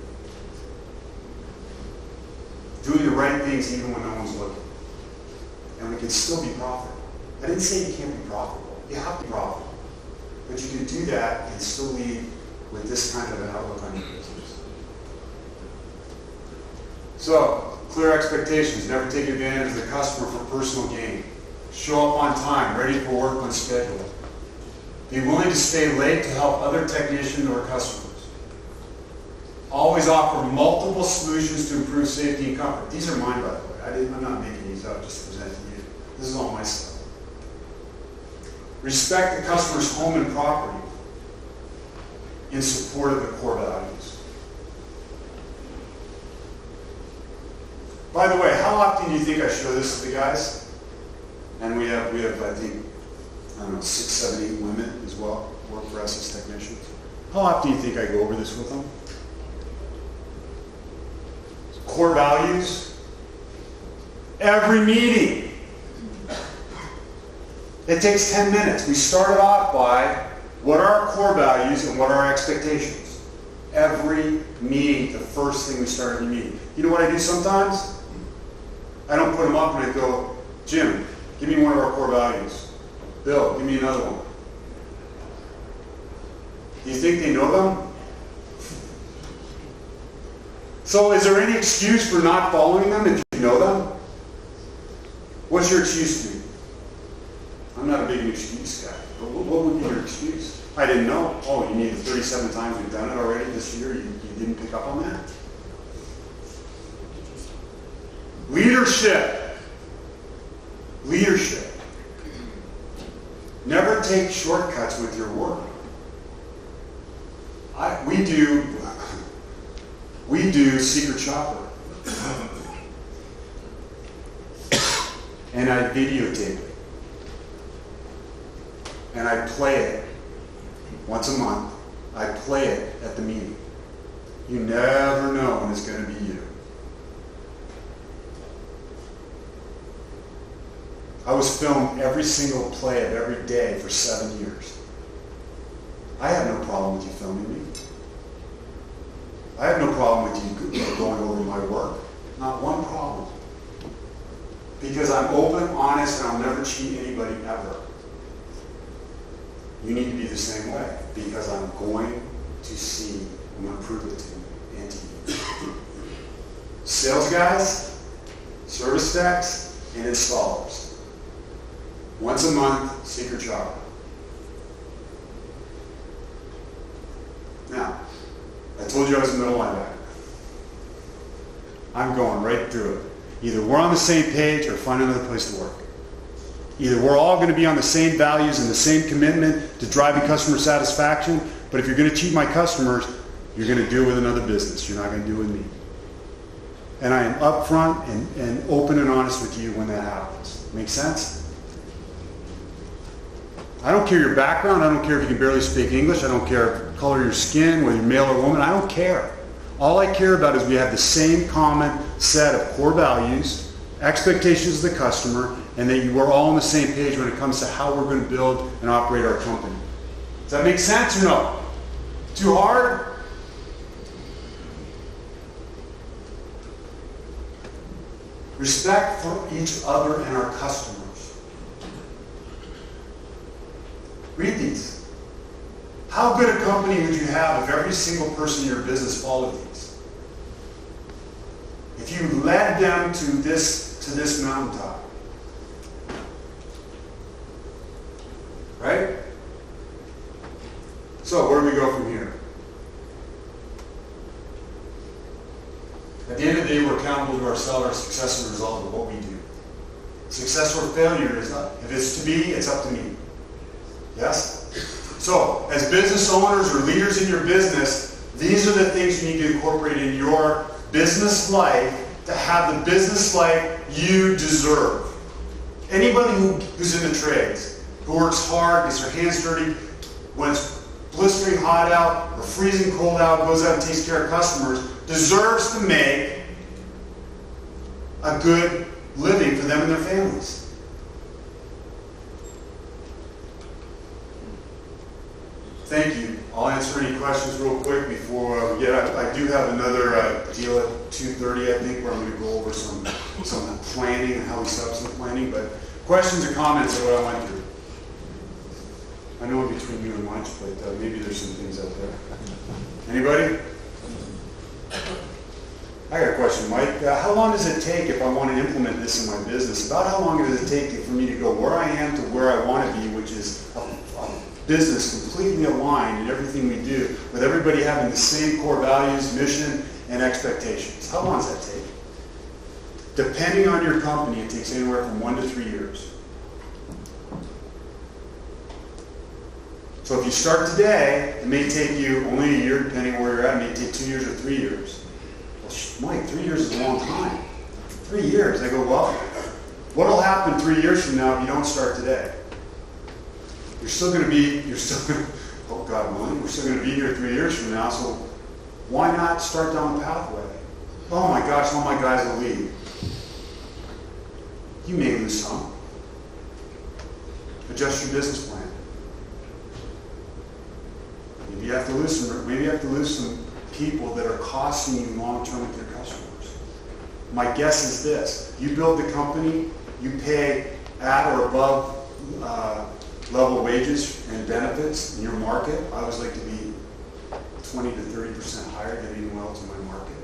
Doing the right things even when no one's looking. And we can still be profitable. I didn't say you can't be profitable. You have to be profitable. But you can do that and still lead with this kind of an outlook on your business. So, clear expectations. Never take advantage of the customer for personal gain. Show up on time, ready for work when scheduled. Be willing to stay late to help other technicians or customers. Always offer multiple solutions to improve safety and comfort. These are mine, by the way. I'm not making these up just to present to you. This is all my stuff. Respect the customer's home and property in support of the core values. By the way, how often do you think I show this to the guys? And we have I think, I don't know, 6, 7, 8 women as well work for us as technicians. How often do you think I go over this with them? Core values. Every meeting. It takes 10 minutes. We started off by what are our core values and what are our expectations. Every meeting, the first thing we start in the meeting. You know what I do sometimes? I don't put them up and I go, Jim, give me one of our core values. Bill, give me another one. Do you think they know them? So is there any excuse for not following them if you know them? What's your excuse to me? I'm not a big excuse guy. But what would be your excuse? I didn't know. Oh, you need 37 times we've done it already this year. You didn't pick up on that? Leadership. Leadership. Never take shortcuts with your work. We do secret shopper. And I videotape it. And I play it once a month. I play it at the meeting. You never know when it's going to be you. I was filmed every single play of every day for 7 years. I have no problem with you filming me. I have no problem with you going over my work. Not one problem. Because I'm open, honest, and I'll never cheat anybody ever. You need to be the same way. Because I'm going to see, I'm going to prove it to you and to you. Sales guys, service techs, and installers. Once a month, secret shopper. Now, I told you I was a middle linebacker. I'm going right through it. Either we're on the same page or find another place to work. Either we're all going to be on the same values and the same commitment to driving customer satisfaction, but if you're going to cheat my customers, you're going to do it with another business. You're not going to do it with me. And I am upfront and open and honest with you when that happens. Make sense? I don't care your background. I don't care if you can barely speak English. I don't care the color of your skin, whether you're male or woman. I don't care. All I care about is we have the same common set of core values, expectations of the customer, and that you are all on the same page when it comes to how we're going to build and operate our company. Does that make sense or no? Too hard? Respect for each other and our customers. Read these. How good a company would you have if every single person in your business followed these? If you led them to this mountaintop. Right? So where do we go from here? At the end of the day, we're accountable to ourselves, our success and result of what we do. Success or failure is not, if it's to be, it's up to me. Yes? So, as business owners or leaders in your business, these are the things you need to incorporate in your business life to have the business life you deserve. Anybody who's in the trades, who works hard, gets their hands dirty, when it's blistering hot out or freezing cold out, goes out and takes care of customers, deserves to make a good living for them and their families. Thank you. I'll answer any questions real quick before we get out. I do have another deal at 2:30, I think, where I'm going to go over some planning and how we set up some planning. But questions or comments on what I went through? I know in between you and lunch, but maybe there's some things out there. Anybody? I got a question, Mike. How long does it take if I want to implement this in my business? About how long does it take for me to go where I am to where I want to be, which is a business completely aligned in everything we do, with everybody having the same core values, mission, and expectations? How long does that take? Depending on your company, it takes anywhere from 1 to 3 years. So if you start today, it may take you only a year, depending on where you're at. It may take 2 years or 3 years. Well, Mike, 3 years is a long time. 3 years. I go, well, what will happen 3 years from now if you don't start today? You're still going to be, oh God willing, we're still going to be here 3 years from now, so why not start down the pathway? Oh my gosh, all my guys will leave. You may lose some. Adjust your business plan. Maybe you have to lose some people that are costing you long-term with your customers. My guess is this: you build the company, you pay at or above level wages and benefits in your market. I always like to be 20 to 30% higher than anyone else in my market.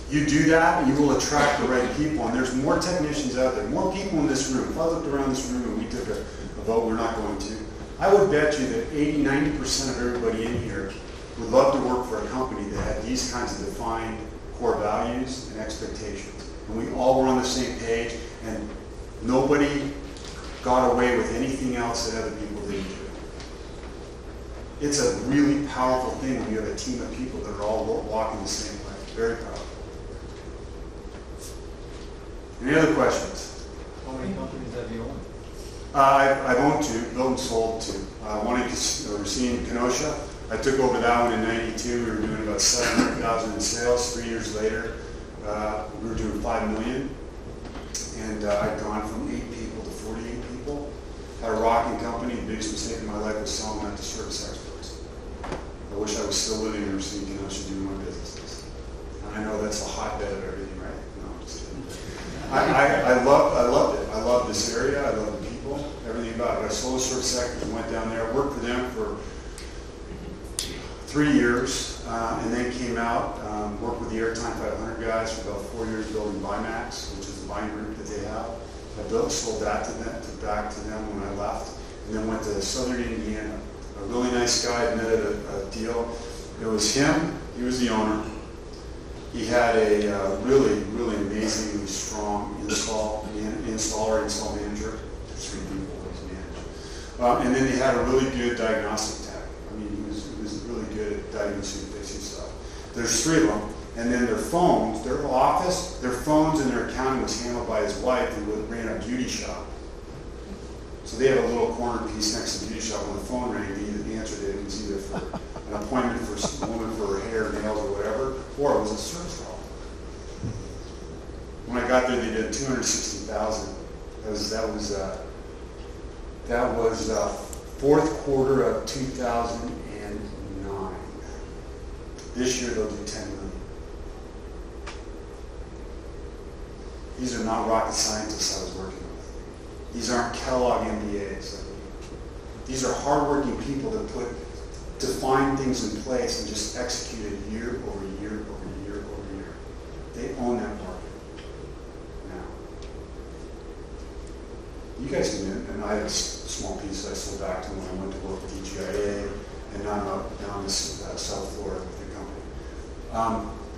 You do that, and you will attract the right people. And there's more technicians out there, more people in this room. If I looked around this room and we took a vote, we're not going to. I would bet you that 80, 90% of everybody in here would love to work for a company that had these kinds of defined core values and expectations. And we all were on the same page, and nobody got away with anything else that other people didn't do. It's a really powerful thing when you have a team of people that are all walking the same way. Very powerful. Any other questions? How many companies have you owned? I've owned 2, built and sold 2. One in Racine, Kenosha. I took over that one in '92. We were doing about $700,000 in sales. 3 years later, we were doing $5 million. And I'd gone from 8 people to 48 people. Had a rocking company. The biggest mistake in my life was selling that to service experts. I wish I was still living in Racine, Kenosha, doing my businesses. And I know that's the hotbed of everything, right? No, I'm just kidding. I loved it. I loved this area. I loved the people, everything about it. I sold the service sectors and went down there. Worked for them for 3 years, and then came out, worked with the Airtime 500 guys for about 4 years building Bimax, which is the buying group that they have. I sold that back to them when I left, and then went to Southern Indiana. A really nice guy, I met at a deal. It was him, he was the owner. He had a really, really amazingly strong install manager. 3 people was managed. And then they had a really good diagnostic tech. I mean, he was really good at diagnosing and fixing stuff. There's 3 of them. And then their phones, their office, their phones and their accounting was handled by his wife, who ran a beauty shop. So they had a little corner piece next to the beauty shop. When the phone rang, he answered it. It was either for an appointment for a woman for her hair, nails, or whatever, or it was a service call. When I got there, they did $260,000. That was fourth quarter of 2009. This year they'll do $10 million. These are not rocket scientists I was working with. These aren't Kellogg MBAs. These are hardworking people that put defined things in place and just execute it year over year over year over year. They own that market now. You guys can, and I had a small piece I sold back to when I went to work with EGIA, and now I'm out down in South Florida with the company.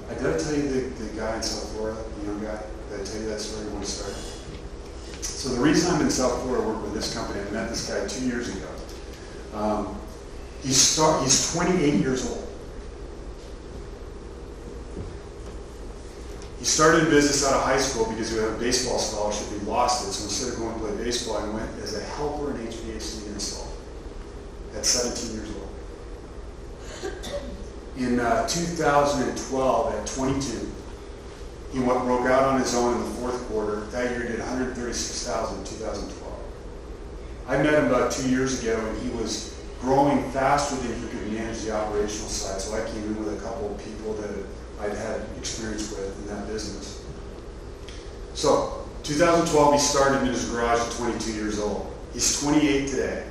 Did I tell you the guy in South Florida, the young guy? Did I tell you that story when we started? So the reason I'm in South Florida working with this company, I met this guy 2 years ago. He's 28 years old. He started in business out of high school because he had a baseball scholarship. He lost it, so instead of going to play baseball, he went as a helper in HVAC install at 17 years old. In 2012, at 22, he broke out on his own in the fourth quarter. That year he did $136,000 in 2012. I met him about 2 years ago, and he was growing faster than he could manage the operational side, so I came in with a couple of people that I'd had experience with in that business. So, 2012, he started in his garage at 22 years old. He's 28 today,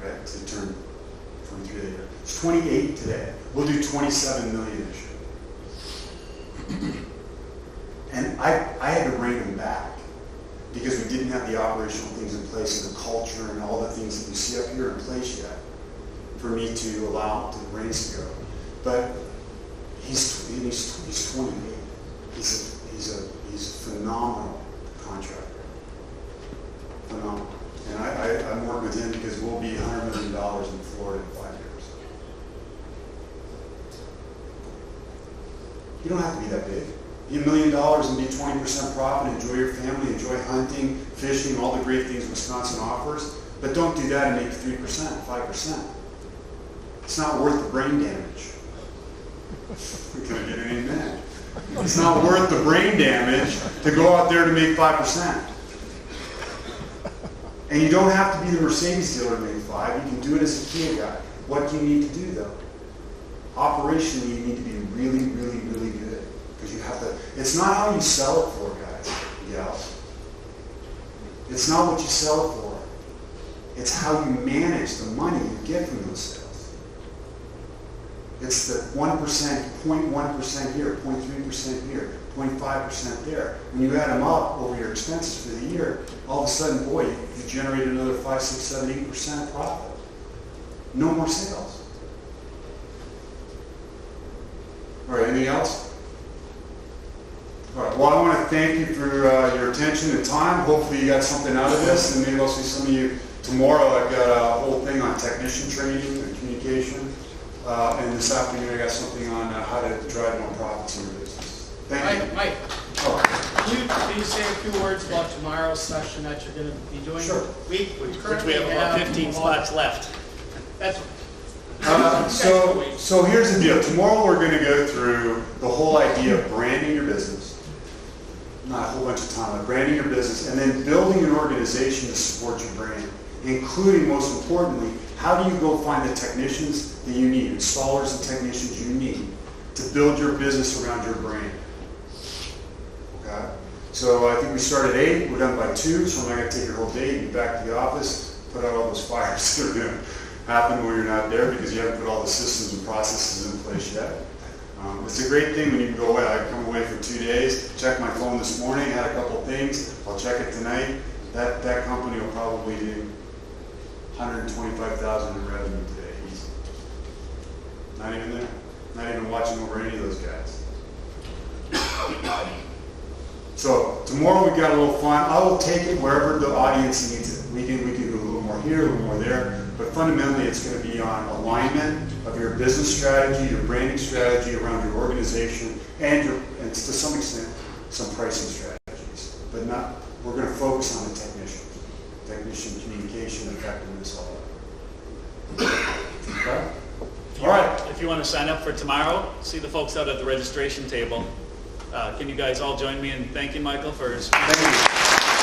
right? So he turned 23 that year. He's 28 today. We'll do 27 million this year. And I had to bring him back because we didn't have the operational things in place and the culture and all the things that you see up here in place yet for me to allow the reins to go. But he's 28. He's a phenomenal contractor. Phenomenal. And I'm working with him because we'll be $100 million in Florida in 5 years. You don't have to be that big. Be $1 million and be 20% profit, enjoy your family, enjoy hunting, fishing, all the great things Wisconsin offers. But don't do that and make 3%, 5%. It's not worth the brain damage. Can I get an amen? It's not worth the brain damage to go out there to make 5%. And you don't have to be the Mercedes dealer to make 5. You can do it as a Kia guy. What do you need to do though? Operationally, you need to be really, really, really good. Because you have to, it's not how you sell it for, guys, gals. It's not what you sell it for. It's how you manage the money you get from those sales. It's the 1%, 0.1% here, 0.3% here, 0.5% there. When you add them up over your expenses for the year, all of a sudden, boy, you generate another 5, 6, 7, 8% profit. No more sales. All right, anything else? All right, well, I want to thank you for your attention and time. Hopefully you got something out of this, and maybe I'll see some of you tomorrow. I've got a whole thing on technician training and communication. And this afternoon I got something on how to drive more profits in your business. Thank you. Mike. Oh. Can you say a few words about tomorrow's session that you're going to be doing? Sure. We Which we have about 15 spots left. That's so here's the deal. Tomorrow we're going to go through the whole idea of branding your business. Not a whole bunch of time, but branding your business, and then building an organization to support your brand, including, most importantly, how do you go find the technicians that you need, installers and technicians you need to build your business around your brand. Okay? So I think we start at 8, we're done by 2, so I'm not going to take your whole day, get back to the office, put out all those fires that are going to happen when you're not there because you haven't put all the systems and processes in place yet. It's a great thing when you can go away. I come away for 2 days, checked my phone this morning, had a couple things, I'll check it tonight. That company will probably do $125,000 in revenue today. Easy. Not even there. Not even watching over any of those guys. So tomorrow we got a little fun. I will take it wherever the audience needs it. We can do a little more here, a little more there. But fundamentally, it's going to be on alignment of your business strategy, your branding strategy around your organization, and to some extent, some pricing strategies. But not. We're going to focus on the technician communication, effectiveness, all that. Okay? All right. If you want to sign up for tomorrow, see the folks out at the registration table. Can you guys all join me in thanking Michael for his... Thank you.